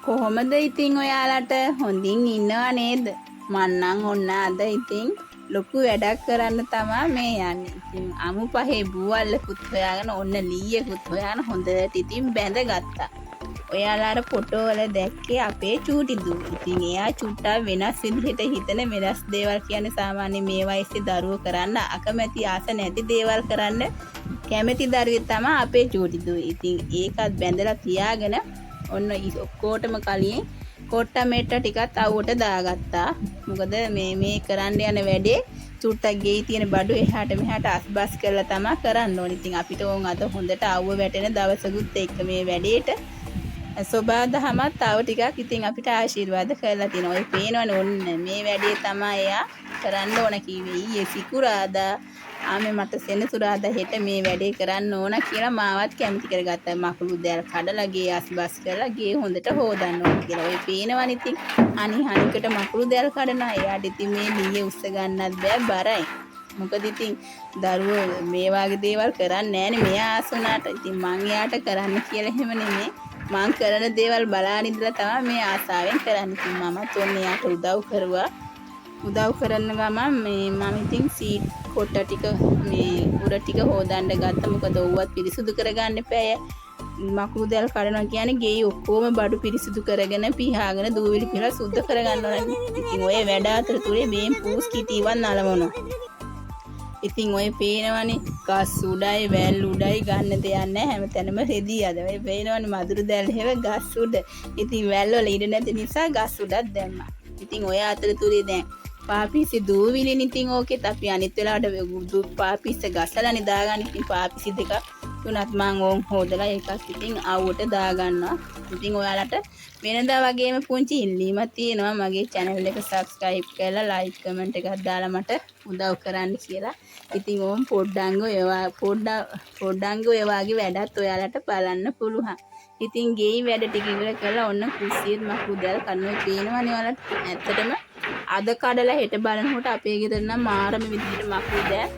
කොහොමද ඉතින් ඔයාලට හොඳින් ඉන්නව නේද? මං නම් ඔන්න අද ඉතින් ලොකු වැඩක් කරන්න තමයි මේ යන්නේ. ඉතින් අමු පහේ බූවල්ලකුත් හොයාගෙන ඔන්න ලීයකුත් හොයාගෙන හොඳට ඉතින් බැඳගත්තා. ඔයාලා අර ෆොටෝ වල දැක්කේ අපේ චූටි දූ. ඉතින් එයා චුට්ටක් වෙනස් විදිහට හිතන වෙනස් දේවල් කියන්නේ සාමාන්‍ය මේ වයසේ දරුවෝ කරන්න අකමැති ආස නැති දේවල් කරන්න කැමැති දරුවෙක් තමයි අපේ චූටි දූ. ඉතින් ඒකත් බැඳලා තියාගෙන ඔන්න ඔක්කොටම කලින් කොට්ට මෙට්ට ටිකත් අවුවට දාගත්තා. මොකද මේ කරන්න යන වැඩේ චුට්ටක් ගෙයි තියෙන බඩු එහාට මෙහාට අස්බස් කරලා තමයි කරන්න ඕනේ. ඉතින් අපිට ඕන් අද හොඳට අවුව වැටෙන දවසකුත් එක්ක මේ වැඩේට සෝබාදහමත් තව ටිකක් ඉතින් අපිට ආශිර්වාද කරලා තිනවා. ඔය පේනවනේ ඔන්න මේ වැඩේ තමයි එයා කරන්න ඕන කිව්වේ. ඊයේ සිකුරාදා ආමේ මට සෙනසුරාදා හෙට මේ වැඩේ කරන්න ඕන කියලා මාවත් කැමති කරගත්තා. මකුළු දැල් කඩලා ගේ අස්බස් කරලා ගේ හොඳට හොදන්න ඕන කියලා. ඔය පේනවනේ ඉතින් හනිකට මකුළු දැල් කඩනවා. එයාට ඉතින් මේ ලීයේ උස්ස ගන්නත් බෑ බරයි. මොකද ඉතින් දරුවෝ මේ වගේ දේවල් කරන්නේ නැහනේ මෙයා ආසුණාට. ඉතින් මං එයාට කරන්න කියලා එහෙම නෙමෙයි. මං කරන දේවල් බලාගෙන ඉඳලා තමයි මේ ආසාවෙන් කරන්නේ. ඉතින් මමත් ඔන්න එයාට උදව් කරුවා. උදව් කරන ගමන් මම ඉතින් සීට් කොට්ට ටික මේ උර ටික හොදන්න ගත්තා. මොකද ඕවත් පිරිසුදු කරගන්න එපාය. මකුළු දැල් කඩනවා කියන්නේ ගෙයි ඔක්කොම බඩු පිරිසුදු කරගෙන පිහාගෙන දූවිලි පිහලා සුද්ධ කරගන්න ඕනේ. ඉතින් ඔය වැඩ අතරතුරේ මේ පූස් කිටිවන් නලවනවා. ඉතින් ඔය පේනවනේ ගස් උඩයි වැල් උඩයි ගන්න දෙයක් නැහැ. හැමතැනම රෙදි අද. ඔය පේනවනේ මදුරු දැල් හැව ගස් උඩ. ඉතින් වැල් වල ඉඩ නැති නිසා ගස් උඩක් දැම්මා. ඉතින් ඔය අතරතුරේ දැන් පාපිසි දූවිලින් ඉතින් ඕකෙත් අපි අනිත් වෙලාවට පාපිස්ස ගසලා නිදාගන්න. ඉතින් පාපිසි දෙක තුනත් මං ඕන් හොදලා ඒකත් ඉතින් අවුවට දාගන්නවා. ඉතින් ඔයාලට වෙනදා වගේම පුංචි ඉල්ලීමක් තියෙනවා. මගේ channel එක subscribe කරලා like comment එකක් දාලා මට උදව් කරන්න කියලා. ඉතින් ඕම් පොඩ්ඩංග ඔය වගේ වැඩත් ඔයාලට බලන්න පුළුවන්. ඉතින් ගෙයි වැඩ ටික ඉවර කරලා ඔන්න කුස්සියෙත් මකුළු දැල් කනවා පේනවනේ ඔයාලට. ඇත්තටම අද කඩලා හෙට බලනකොට අපේ ගෙදර නම් මාරම විදිහට මකුළු දැල්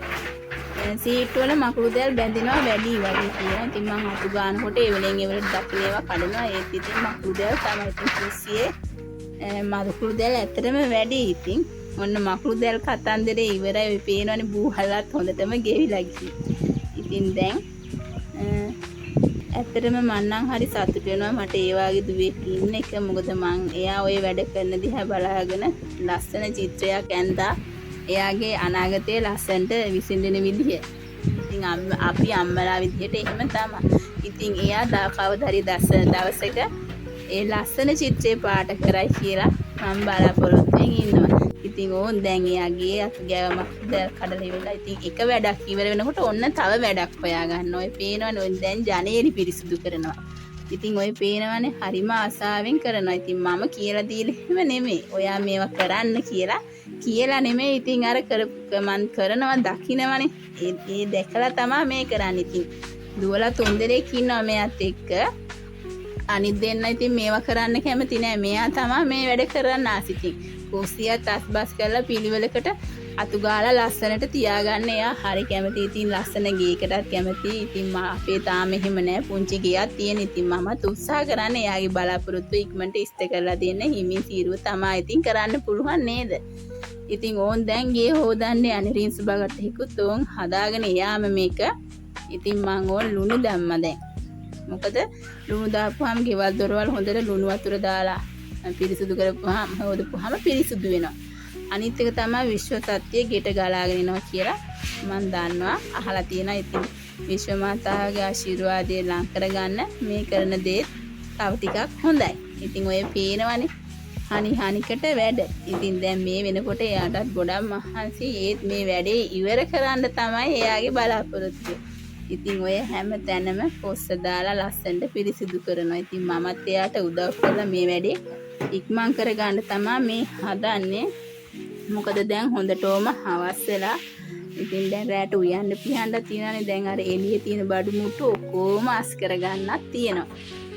සීට් වල මකුළු දැල් බැඳිනවා වැඩි වගේ කියනවා. ඉතින් මම අතු ගන්නකොට ඒ වෙලෙන් ඒ වෙලට දකිනේවා කඩනවා. ඒත් ඉතින් මකුළු දැල් තමයි ඉතින් කුස්සියේ මකුළු දැල් ඇත්තටම වැඩි. ඉතින් ඔන්න මකුළු දැල් කතන්දරේ ඉවරයි. ඔය පේනවනේ බූහලත් හොඳටම ගෙවිලා ගිහින්. ඉතින් දැන් ඇත්තටම මං නම් හරි සතුටු වෙනවා මට ඒ වගේ දුවෙක් ඉන්න එක. මොකද මං එයා ওই වැඩ කරන දිහා බලාගෙන ලස්සන චිත්‍රයක් ඇඳා එයාගේ අනාගතයේ ලස්සනට විසඳෙන විදිය. ඉතින් අපි අම්මලා විදිහට එහෙම තමයි. ඉතින් එයා කවදාරි දවසක ඒ ලස්සන චිත්‍රේ පාට කරයි කියලා මම බලාපොරොත්තු වෙමින් ඉන්නවා. ඉතින් ඕන් දැන් එයාගේ අතු ගෑවමක් දැල් කඩලා ඉවරලා. ඉතින් එක වැඩක් ඉවර වෙනකොට ඔන්න තව වැඩක් හොයා ගන්න. ඔය පේනවනේ ඔය දැන් ජනේලි පිරිසිදු කරනවා. ඉතින් ඔය පේනවනේ හරිම ආසාවෙන් කරනවා. ඉතින් මම කියලා දීලා එහෙම නෙමෙයි. ඔයා මේවා කරන්න කියලා නෙමෙයි. ඉතින් අර මන් කරනවා දකින්නවනේ. ඒ දැකලා තමයි මේ කරන්නේ. ඉතින් දුවලා තුන්දෙනෙක් ඉන්නවා මෙයාත් එක්ක. අනිත් දෙන්න ඉතින් මේවා කරන්න කැමති නෑ. මෙයා තමයි මේ වැඩ කරන්න ආසිතින්. කුස්සියත් අස්බස් කරලා පිළිවෙලකට අතු ගාලා ලස්සනට තියාගන්න එයා හරි කැමති. ඉතින් ලස්සන ගේකටත් කැමති. ඉතින් අපේ තාම එහෙම නෑ. පුංචි ගයක් තියෙන. ඉතින් මමත් උත්සාහ කරන්නේ එයාගේ බලාපොරොත්තු ඉක්මනට ඉෂ්ට කරලා දෙන්න. හිමින් සීරුව තමයි ඉතින් කරන්න පුළුවන් නේද? ඉතින් ඕන් දැන් ගේ හොදන්න යන්නේ රින්ස් බගට හිකුත් ඕන් හදාගෙන යාම මේක. ඉතින් මං ඕන් ලුණු දැම්මා දැන්. මොකද ලුණු දාපුවාම ගෙවල් දොරවල් හොඳට ලුණු වතුර දාලා පිරිසුදු කරපුවාම හොදපුවාම පිරිසුදු වෙනවා. අනිත් එක තමයි විශ්ව සත්‍යය ගෙට ගලාගෙන එනවා කියලා මම දන්නවා. අහලා තියෙනවා. ඉතින් විශ්ව මාතාගේ ආශිර්වාදය ලං කරගන්න මේ කරන දේ තව ටිකක් හොඳයි. ඉතින් ඔය පේනවනේ හනිකට වැඩ. ඉතින් දැන් මේ වෙනකොට එයාටත් ගොඩක් මහන්සි. ඒත් මේ වැඩේ ඉවර කරන්න තමයි එයාගේ බලාපොරොත්තුව. ඉතින් ඔය හැම තැනම පොස්ස දාලා ලස්සනට පිරිසිදු කරනවා. ඉතින් මමත් එයාට උදව් කරලා මේ වැඩේ ඉක්මන් කරගන්න තමයි මේ හදන්නේ. මොකද දැන් හොඳටම හවස් වෙලා. ඉතින් දැන් රැට උයන්න පිහන්න තියෙනනේ. දැන් අර එළියේ තියෙන බඩු මුට්ටු ඔක්කොම අස් කරගන්නත් තියෙනවා.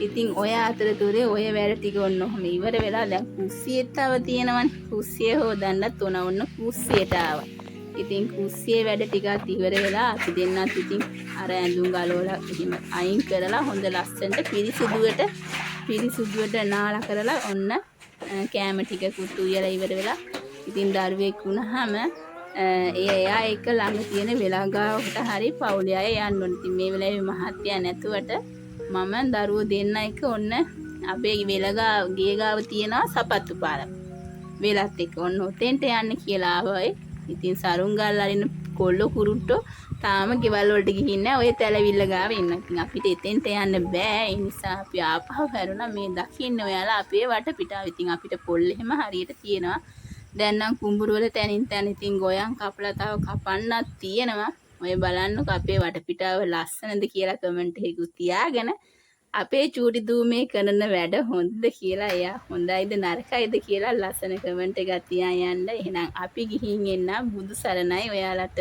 ඉතින් ඔය අතරතුරේ ඔය වැඩ ටික ඔන්න ඔහම ඉවර වෙලා දැන් කුස්සියෙත් තව තියෙනවනේ. කුස්සිය හොදන්නත් ඔන්න කුස්සියට ආවා. ඉතින් කුස්සියේ වැඩ ටිකක් ඉවර වෙලා අපි දෙන්නත් ඉතින් අර ඇඳුම් ගලවලා එහෙම අයින් කරලා හොඳ ලස්සනට පිරිසිදුවට පිරිසුදුවට නාලා කරලා ඔන්න කෑම ටිකකුත් උයලා ඉවර වෙලා ඉතින් දරුවෙක් වුණාම එයා එක ළඟ තියෙන වෙලගාවකට හරි පවුලේ අය යන්න ඕනේ. ඉතින් මේ වෙලාවේ මහත්තයා නැතුවට මම දරුවෝ දෙන්න එක ඔන්න අපේ ගේ ගාව තියෙනවා සපත්තු පාරක්. වෙලත් එක්ක ඔන්න ඔතෙන්ට යන්න කියලා ආවයි. ඉතින් සරුංගල් අරින කොල්ල කුරුට්ටෝ තාම ගෙවල් වලට ගිහින් නැහැ. ඔය තැලවිල්ල ගාව ඉන්න. ඉතින් අපිට එතෙන්ට යන්න බෑ. ඒ නිසා අපි ආපහු හැරුණා. මේ දකින්න ඔයාලා අපේ වටපිටාව. ඉතින් අපිට පොල් එහෙම හරියට තියෙනවා. දැන් නම් කුඹුරු වල තැනින් තැන ඉතින් ගොයන් කපලා තව කපන්නත් තියෙනවා. ඔය බලන්නකෝ අපේ වටපිටාව ලස්සනද කියලා කමෙන්ට් එකකුත් තියාගෙන අපේ චූටි දූ මේ කරන වැඩ හොඳද කියලා එයා හොඳයිද නරකයිද කියලා ලස්සන කමෙන්ට් එකක් තියා යන්න. එහෙනම් අපි ගිහින් එන්න. බුදු සරණයි ඔයාලට.